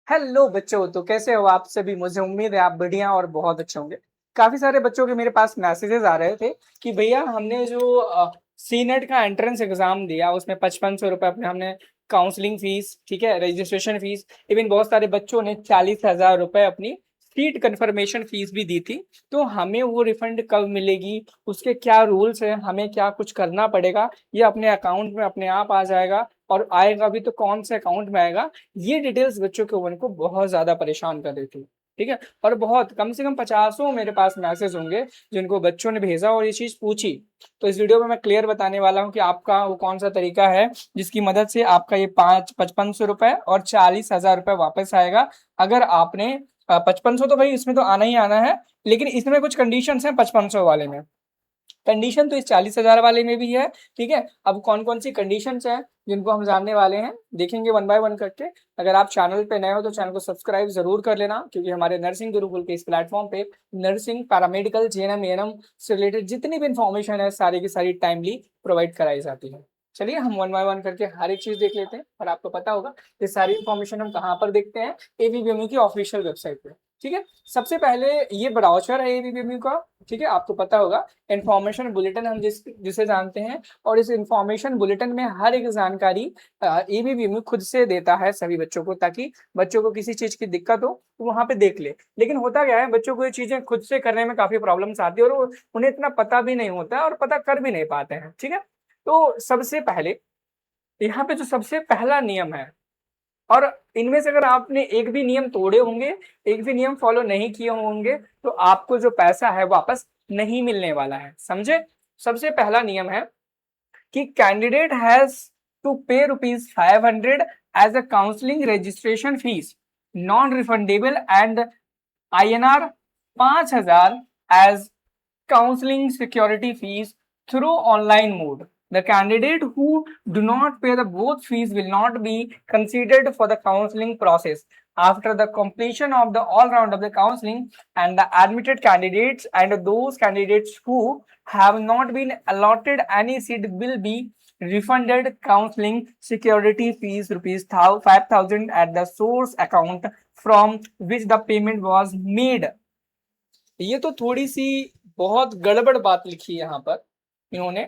Hello बच्चों, तो कैसे हो आप सभी। मुझे उम्मीद है आप बढ़िया और बहुत अच्छे होंगे। काफी सारे बच्चों के मेरे पास मैसेजेस आ रहे थे कि भैया हमने जो सी नेट का एंट्रेंस एग्जाम दिया उसमें 5500 रुपये अपने हमने काउंसलिंग फीस, ठीक है, रजिस्ट्रेशन फीस। इवन बहुत सारे बच्चों ने 40,000 रुपये अपनी सीट कंफर्मेशन फीस भी दी थी। तो हमें वो रिफंड कब मिलेगी, उसके क्या रूल्स हैं, हमें क्या कुछ करना पड़ेगा, ये अपने अकाउंट में अपने आप आ जाएगा और आएगा भी तो कौन से अकाउंट में आएगा, ये डिटेल्स बच्चों के मन को बहुत ज्यादा परेशान कर रही थी। ठीक है, और बहुत कम से कम 50 मेरे पास मैसेज होंगे जिनको बच्चों ने भेजा और ये चीज पूछी। तो इस वीडियो में मैं क्लियर बताने वाला हूँ कि आपका वो कौन सा तरीका है जिसकी मदद से आपका ये 5500 रुपए और 40,000 रुपए वापस आएगा। अगर आपने 5500 तो भाई इसमें तो आना ही आना है, लेकिन इसमें कुछ कंडीशंस हैं 5500 वाले में। कंडीशन तो इस 40,000 वाले में भी है। ठीक है, अब कौन कौन सी कंडीशंस हैं जिनको हम जानने वाले हैं, देखेंगे वन बाय वन करके। अगर आप चैनल पे नए हो तो चैनल को सब्सक्राइब जरूर कर लेना, क्योंकि हमारे नर्सिंग गुरुकुल के इस प्लेटफॉर्म पे नर्सिंग, पैरामेडिकल, जेएनएम, एएनएम से रिलेटेड जितनी भी इन्फॉर्मेशन है सारी की सारी टाइमली प्रोवाइड कराई जाती है। चलिए हम वन बाय वन करके हर एक चीज देख लेते हैं। और आपको पता होगा ये सारी इन्फॉर्मेशन हम कहाँ पर देखते हैं, एबीवीएमयू की ऑफिशियल वेबसाइट पे। ठीक है, सबसे पहले ये ब्राउचर है एबीवीएमयू का। ठीक है, आपको पता होगा इंफॉर्मेशन बुलेटिन हम जिसे जानते हैं, और इस इंफॉर्मेशन बुलेटिन में हर एक जानकारी एबीवीएमयू खुद से देता है सभी बच्चों को, ताकि बच्चों को किसी चीज की दिक्कत हो तो वहां पे देख ले। लेकिन होता क्या है, बच्चों को ये चीजें खुद से करने में काफी प्रॉब्लम्स आती है और उन्हें इतना पता भी नहीं होता है और पता कर भी नहीं पाते हैं। ठीक है, तो सबसे पहले यहाँ पे जो सबसे पहला नियम है, और इनमें से अगर आपने एक भी नियम तोड़े होंगे, एक भी नियम फॉलो नहीं किए होंगे, तो आपको जो पैसा है वापस नहीं मिलने वाला है, समझे। सबसे पहला नियम है कि candidate has to pay ₹500 as a counselling registration fees, non refundable, and INR 5,000 as counseling security fees through online mode. The candidate who do not pay the both fees will not be considered for the counseling process. After the completion of the all round of the counseling, and the admitted candidates and those candidates who have not been allotted any seat will be refunded counseling security fees ₹5,000 at the source account from which the payment was made. ये तो थोड़ी सी बहुत गड़बड़ बात लिखी है यहाँ पर इन्होंने,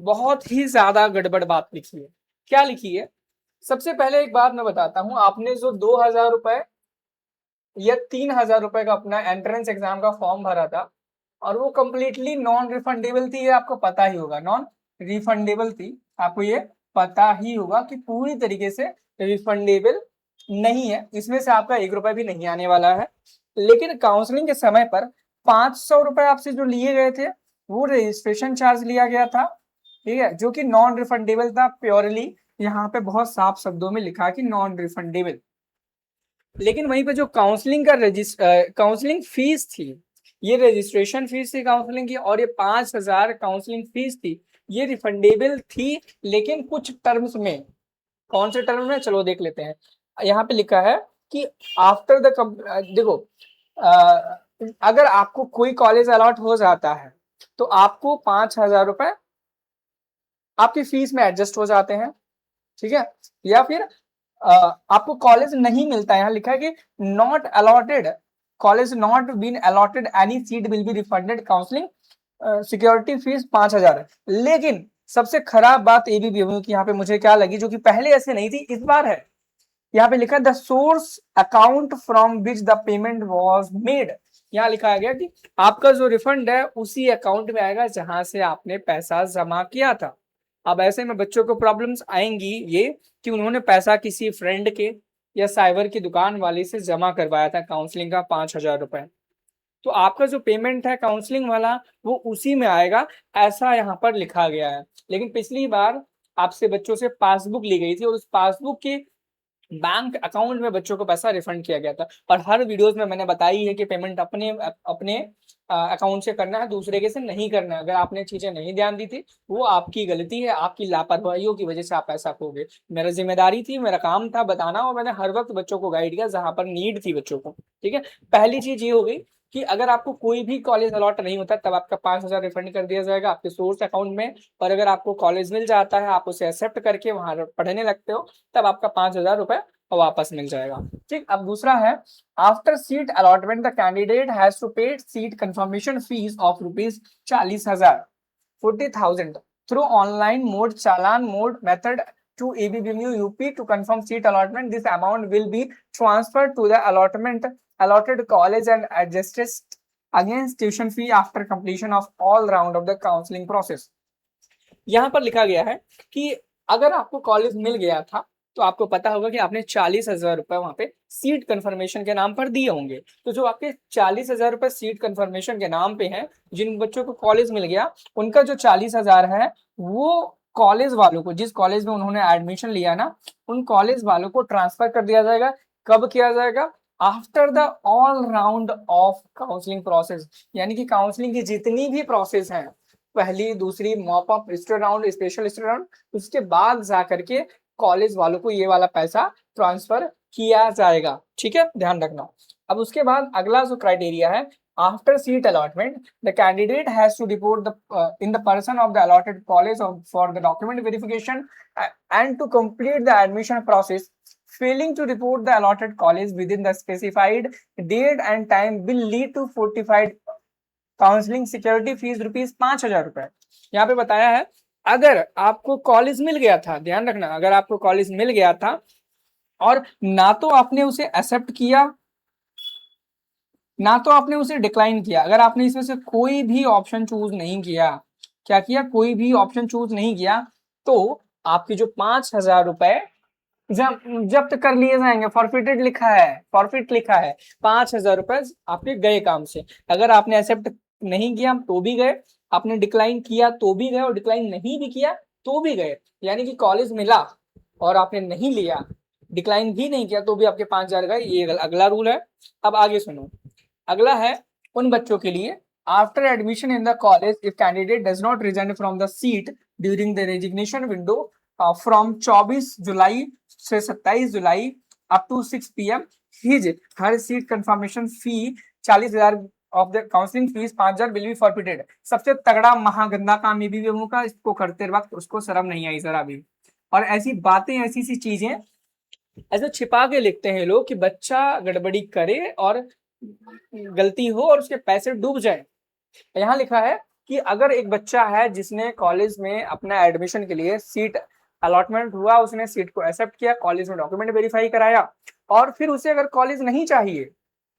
बहुत ही ज्यादा गड़बड़ बात लिखी है। क्या लिखी है, सबसे पहले एक बात मैं बताता हूँ। आपने जो 2,000 रुपए या 3,000 रुपए का अपना एंट्रेंस एग्जाम का फॉर्म भरा था, और वो कंप्लीटली नॉन रिफंडेबल थी, ये आपको पता ही होगा। नॉन रिफंडेबल थी, आपको ये पता ही होगा कि पूरी तरीके से रिफंडेबल नहीं है, इसमें से आपका 1 रुपए भी नहीं आने वाला है। लेकिन काउंसलिंग के समय पर 500 रुपए आपसे जो लिए गए थे, वो रजिस्ट्रेशन चार्ज लिया गया था। ठीक है, जो कि नॉन रिफंडेबल था प्योरली, यहाँ पे बहुत साफ शब्दों में लिखा कि नॉन रिफंडेबल। लेकिन वहीं पे जो काउंसलिंग का काउंसलिंग फीस थी, ये रजिस्ट्रेशन फीस थी काउंसलिंग की, और ये 5,000 काउंसलिंग फीस थी, ये रिफंडेबल थी, लेकिन कुछ टर्म्स में। कौन से टर्म में, चलो देख लेते हैं। यहाँ पे लिखा है कि आफ्टर द देखो, अगर आपको कोई कॉलेज अलॉट हो जाता है तो आपको 5,000 रुपए आपकी फीस में एडजस्ट हो जाते हैं। ठीक है, या फिर आपको कॉलेज नहीं मिलता है, यहाँ लिखा है कि not allotted, college not been allotted any seat will be refunded counselling security fees 5,000। लेकिन सबसे खराब बात एबीवीएमयू की यहाँ पे मुझे क्या लगी, जो कि पहले ऐसे नहीं थी, इस बार है। यहाँ पे लिखा है the source account from which the payment was made. यहाँ लिखा गया कि आपका जो रिफंड है उसी अकाउंट में आएगा जहां से आपने पैसा जमा किया था। अब ऐसे में बच्चों को प्रॉब्लम्स आएंगी ये कि उन्होंने पैसा किसी फ्रेंड के या साइबर की दुकान वाले से जमा करवाया था काउंसलिंग का 5,000 रुपए, तो आपका जो पेमेंट है काउंसलिंग वाला वो उसी में आएगा, ऐसा यहाँ पर लिखा गया है। लेकिन पिछली बार आपसे बच्चों से पासबुक ली गई थी और उस पासबुक के बैंक अकाउंट में बच्चों को पैसा रिफंड किया गया था। और हर वीडियोस में मैंने बताई है कि पेमेंट अपने अपने अकाउंट से करना है, दूसरे के से नहीं करना है। अगर आपने चीजें नहीं ध्यान दी थी वो आपकी गलती है, आपकी लापरवाहियों की वजह से आप पैसा खोगे। मेरा जिम्मेदारी थी, मेरा काम था बताना, और मैंने हर वक्त बच्चों को गाइड किया जहां पर नीड थी बच्चों को। ठीक है, पहली चीज ये हो गई कि अगर आपको कोई भी कॉलेज अलॉट नहीं होता तब आपका 5,000 रिफंड कर दिया जाएगा आपके सोर्स अकाउंट में, और अगर आपको कॉलेज मिल जाता है, आप उसे एक्सेप्ट करके वहां पढ़ने लगते हो, तब आपका 5,000 रुपए वापस मिल जाएगा। ठीक, अब दूसरा है, after seat allotment the candidate has to pay seat confirmation fees of ₹40,000 40,000 through online mode, challan mode method to ABBMU UP to confirm seat allotment. This amount will be transferred to the allotted college and adjusted against tuition fee after completion of all round of the counseling process. यहाँ पर लिखा गया है कि अगर आपको college मिल गया था तो आपको पता होगा कि आपने 40,000 रुपए वहां पे सीट कंफर्मेशन के नाम पर दिए होंगे। तो जो आपके 40,000 रुपए सीट कंफर्मेशन के नाम पे हैं, जिन बच्चों को कॉलेज मिल गया, उनका जो 40,000 है वो कॉलेज वालों को, जिस कॉलेज में उन्होंने एडमिशन लिया ना, उन कॉलेज वालों को ट्रांसफर कर दिया जाएगा। कब किया जाएगा? After the all round of counselling process, यानी कि काउंसलिंग की जितनी भी प्रोसेस है, पहली, दूसरी, mop up, round, special round, उसके बाद जाकर के कॉलेज वालों को ये वाला पैसा ट्रांसफर किया जाएगा। ठीक है, ध्यान रखना। अब उसके बाद अगला जो क्राइटेरिया है, after seat allotment the candidate has to report the in the person of the allotted college for the document verification and to complete the admission process. Failing to report the allotted college within the specified date and time will lead to fortified counselling security fees ₹5,000। यहाँ पे बताया है, अगर आपको college मिल गया था, ध्यान रखना, अगर आपको कॉलेज मिल गया था और ना तो आपने उसे एक्सेप्ट किया, ना तो आपने उसे डिक्लाइन किया, अगर आपने इसमें से कोई भी ऑप्शन चूज नहीं किया, क्या किया, कोई भी ऑप्शन चूज नहीं किया, तो आपके जो 5,000 रुपए जब्त कर लिए जाएंगे। फॉरफिटेड लिखा है, फॉरफिट लिखा है, 5,000 रुपए आपके गए काम से। अगर आपने एक्सेप्ट नहीं किया तो भी गए, आपने डिक्लाइन किया तो भी गए, और डिक्लाइन नहीं भी किया तो भी गए। यानी कि कॉलेज मिला और आपने नहीं लिया, डिक्लाइन भी नहीं किया, तो भी आपके 5,000 गए। ये अगला रूल है। अब आगे सुनो, अगला है उन बच्चों के लिए, after admission in the college if candidate does not resign from the seat during the resignation window from 24 जुलाई से 27 जुलाई up to 6 PM, his her seat confirmation fee 40,000 of the counselling fees 5,000 will be forfeited. सबसे तगड़ा महागंदा काम एबीवीएमयू का, इसको करते वक्त उसको शर्म नहीं आई जरा भी। और ऐसी बातें, ऐसी सी चीजें ऐसे छिपा के लिखते हैं लोग कि बच्चा गड़बड़ी करे और गलती हो और उसके पैसे डूब जाए। यहाँ लिखा है कि अगर एक बच्चा है जिसने कॉलेज में अपना एडमिशन के लिए सीट अलॉटमेंट हुआ, उसने सीट को एक्सेप्ट किया, कॉलेज में डॉक्यूमेंट वेरीफाई कराया, और फिर उसे अगर कॉलेज नहीं चाहिए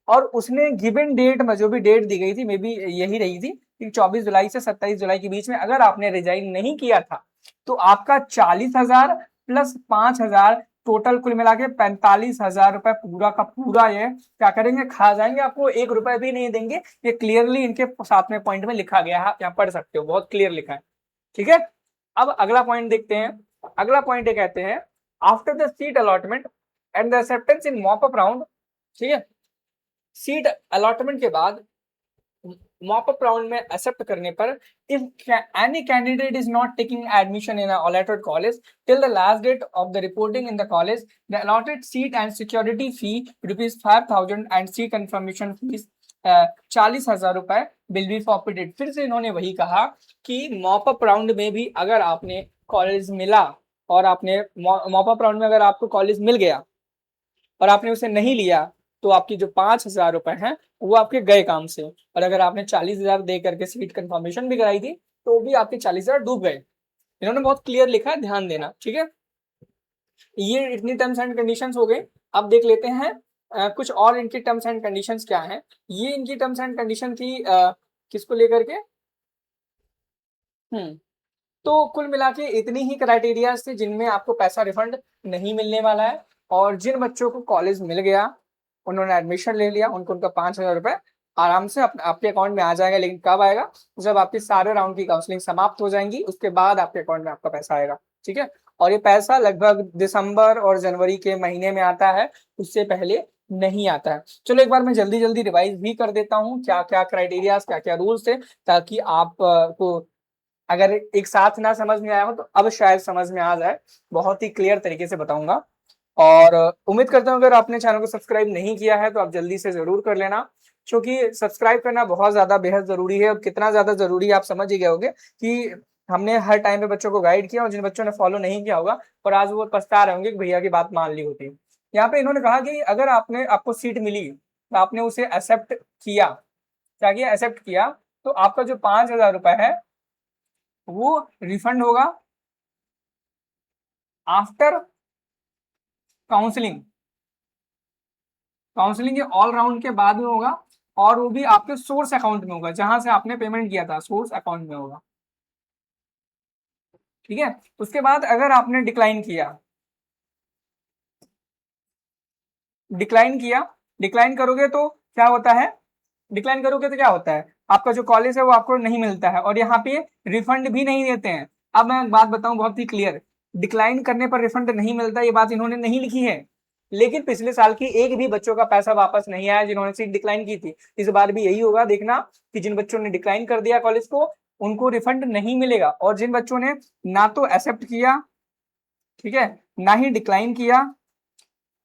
और उसने गिवन डेट में, जो भी डेट दी गई थी, मे बी यही रही थी कि 24 जुलाई से 27 जुलाई के बीच में अगर आपने रिजाइन नहीं किया था, तो आपका 40,000 प्लस 5,000 टोटल कुल मिला के 45,000 रुपए पूरा का पूरा ये क्या करेंगे, खा जाएंगे। आपको 1 रुपए भी नहीं देंगे। ये क्लियरली इनके 7वें पॉइंट में लिखा गया है, आप यहाँ पढ़ सकते हो, बहुत क्लियर लिखा है। ठीक है, अब अगला पॉइंट देखते हैं। अगला पॉइंट ये कहते हैं, after the seat allotment and the acceptance in mop up round. ठीक है, सीट अलॉटमेंट के बाद मॉप अप राउंड में एक्सेप्ट करने पर, if any candidate is not taking admission in allotted college till the last date of the reporting in the college, the allotted seat and security fee ₹5,000 and seat confirmation fees 40,000 रुपए will be forfeited. फिर से इन्होंने वही कहा कि mop up round में भी अगर आपने कॉलेज मिला और आपने मॉप अप राउंड में अगर आपको कॉलेज मिल गया और आपने उसे नहीं लिया, तो आपकी जो 5,000 रुपए हैं वो आपके गए काम से। और अगर आपने 40,000 दे करके सीट कंफर्मेशन भी कराई थी, तो भी आपके 40,000 डूब गए। इन्होंने बहुत क्लियर लिखा है, ध्यान देना। ठीक है, ये इतनी टर्म्स एंड कंडीशंस हो गए। अब देख लेते हैं कुछ और इनकी टर्म्स एंड कंडीशंस क्या हैं। ये इनकी टर्म्स एंड कंडीशन थी किसको लेकर के, तो कुल मिला के इतनी ही क्राइटेरिया थे जिनमें आपको पैसा रिफंड नहीं मिलने वाला है। और जिन बच्चों को कॉलेज मिल गया, उन्होंने एडमिशन ले लिया, उनको उनका 5,000 रुपए आराम से आपके अकाउंट में आ जाएगा। लेकिन कब आएगा? जब आपकी सारे राउंड की काउंसलिंग समाप्त हो जाएंगी, उसके बाद आपके अकाउंट में आपका पैसा आएगा। ठीक है, और ये पैसा लगभग दिसंबर और जनवरी के महीने में आता है, उससे पहले नहीं आता है। चलो एक बार मैं जल्दी जल्दी रिवाइज भी कर देता हूँ क्या क्या क्राइटेरिया, क्या क्या रूल्स थे, ताकि आप को अगर एक साथ ना समझ में आया हो तो अब शायद समझ में आ जाए। बहुत ही क्लियर तरीके से बताऊंगा। और उम्मीद करता हूँ अगर आपने चैनल को सब्सक्राइब नहीं किया है तो आप जल्दी से जरूर कर लेना। क्योंकि सब्सक्राइब करना बहुत ज़्यादा बेहद ज़रूरी है, और कितना ज़्यादा ज़रूरी है आप समझ ही गए होंगे कि हमने हर टाइम पे बच्चों को गाइड किया, और जिन बच्चों ने फॉलो नहीं किया होगा और आज वो पछता रहे होंगे कि भैया की बात मान ली होती। यहाँ पे इन्होंने कहा कि अगर आपको सीट मिली तो आपने उसे एक्सेप्ट किया, क्या किया, एक्सेप्ट किया, तो आपका जो 5,000 रुपए है वो रिफंड होगा आफ्टर काउंसलिंग। काउंसलिंग के ऑल राउंड के बाद में होगा, और वो भी आपके सोर्स अकाउंट में होगा, जहां से आपने पेमेंट किया था सोर्स अकाउंट में होगा। ठीक है, उसके बाद अगर आपने डिक्लाइन किया, डिक्लाइन करोगे तो क्या होता है, डिक्लाइन करोगे तो क्या होता है, आपका जो कॉलेज है वो आपको नहीं मिलता है, और यहाँ पे रिफंड भी नहीं देते हैं। अब मैं एक बात बताऊं बहुत ही क्लियर, डिक्लाइन करने पर रिफंड नहीं मिलता, ये बात इन्होंने नहीं लिखी है, लेकिन पिछले साल की एक भी बच्चों का पैसा वापस नहीं आया जिन्होंने सीट डिक्लाइन की थी। इस बार भी यही होगा, देखना कि जिन बच्चों ने डिक्लाइन कर दिया कॉलेज को उनको रिफंड नहीं मिलेगा, और जिन बच्चों ने ना तो एक्सेप्ट किया, ठीक है, ना ही डिक्लाइन किया,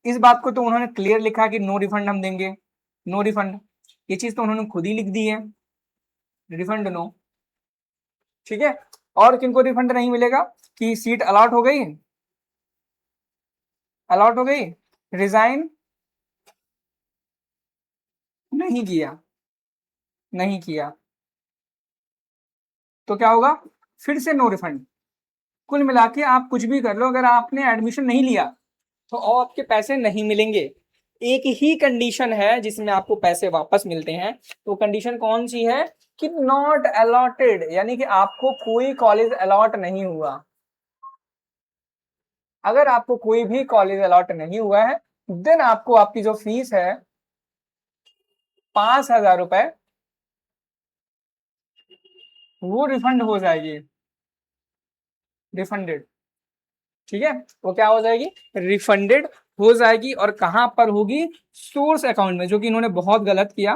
इस बात को तो उन्होंने क्लियर लिखा कि नो रिफंड हम देंगे, नो रिफंड, ये चीज तो उन्होंने खुद ही लिख दी है, रिफंड नो। ठीक है, और किनको रिफंड नहीं मिलेगा कि सीट अलॉट हो गई, अलॉट हो गई, रिजाइन नहीं किया, नहीं किया, तो क्या होगा, फिर से नो रिफंड। कुल मिला के आप कुछ भी कर लो, अगर आपने एडमिशन नहीं लिया तो और आपके पैसे नहीं मिलेंगे। एक ही कंडीशन है जिसमें आपको पैसे वापस मिलते हैं, तो कंडीशन कौन सी है कि नॉट अलॉटेड, यानी कि आपको कोई कॉलेज अलॉट नहीं हुआ। अगर आपको कोई भी कॉलेज अलॉट नहीं हुआ है, देन आपको आपकी जो फीस है 5,000 रुपए वो रिफंड हो जाएगी, रिफंडेड। ठीक है, वो क्या हो जाएगी, रिफंडेड हो जाएगी, और कहां पर होगी, सोर्स अकाउंट में, जो कि इन्होंने बहुत गलत किया,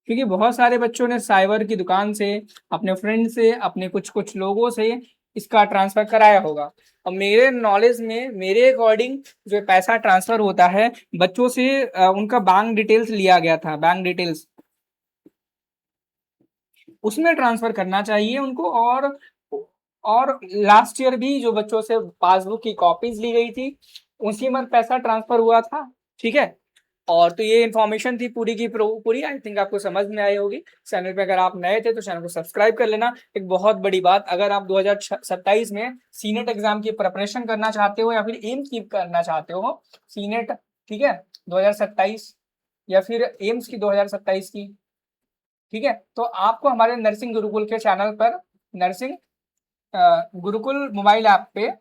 क्योंकि बहुत सारे बच्चों ने साइबर की दुकान से, अपने फ्रेंड से, अपने कुछ कुछ लोगों से इसका ट्रांसफर कराया होगा। और मेरे नॉलेज में, मेरे अकॉर्डिंग, जो पैसा ट्रांसफर होता है बच्चों से, उनका बैंक डिटेल्स लिया गया था, बैंक डिटेल्स उसमें ट्रांसफर करना चाहिए उनको। और लास्ट ईयर भी जो बच्चों से पासबुक की कॉपीज ली गई थी उसी में पैसा ट्रांसफर हुआ था। ठीक है, और तो ये इन्फॉर्मेशन थी पूरी की पूरी, आई थिंक आपको समझ में आई होगी। चैनल पे अगर आप नए थे तो चैनल को सब्सक्राइब कर लेना। एक बहुत बड़ी बात, अगर आप 2027 में सीनेट एग्जाम की प्रिपरेशन करना चाहते हो या फिर एम्स की करना चाहते हो, सीनेट, ठीक है, 2027, या फिर एम्स की 2027 की, ठीक है, तो आपको हमारे नर्सिंग गुरुकुल के चैनल पर, नर्सिंग गुरुकुल मोबाइल ऐप पे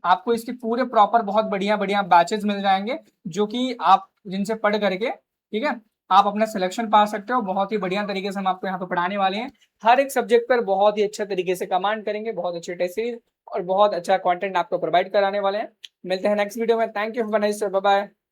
आपको इसके पूरे प्रॉपर बहुत बढ़िया बढ़िया बैचेस मिल जाएंगे, जो कि आप जिनसे पढ़ करके, ठीक है, आप अपना सिलेक्शन पा सकते हो। बहुत ही बढ़िया तरीके से हम आपको यहाँ पे पढ़ाने वाले हैं, हर एक सब्जेक्ट पर बहुत ही अच्छा तरीके से कमांड करेंगे, बहुत अच्छे टेस्ट सीरीज और बहुत अच्छा कंटेंट आपको प्रोवाइड कराने वाले हैं। मिलते हैं नेक्स्ट वीडियो में, थैंक यू, बाय बाय।